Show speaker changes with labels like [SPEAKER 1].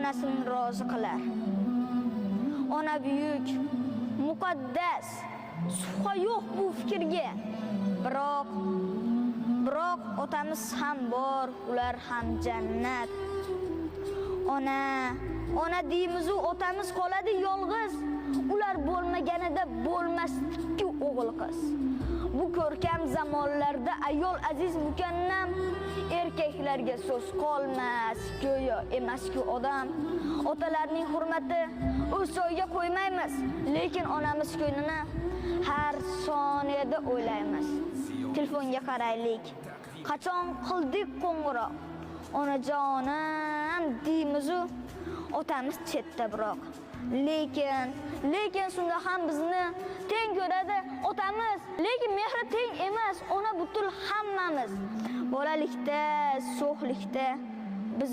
[SPEAKER 1] onasini rozi qilar. Ona buyuk, muqaddas, shubha yo'q bu fikrga. Biroq otamiz ham bor, ular ham jannat. Ona deymiz-u otamiz qoladi yolg'iz. Ular bo'lmaganida bo'lmasdi-ku o'g'il qiz. Bu ko'rkam zamonlarda ayol aziz mukannam, erkaklarga so'z qolmas, go'yo emas-ku odam. Otalarning hurmati o'z joyiga qo'ymaymiz, lekin onamiz ko'nglini har soniyada o'ylaymiz. Telefonga qaraylik. Qachon qildik qo'ng'iroq? Onajonim deymiz-u, otamiz chetda biroq. Lekin shunda ham bizni teng ko'radi otamiz. Lekin mehri teng emas, ona butul hammamiz. Bolalikda, sho'xlikda biz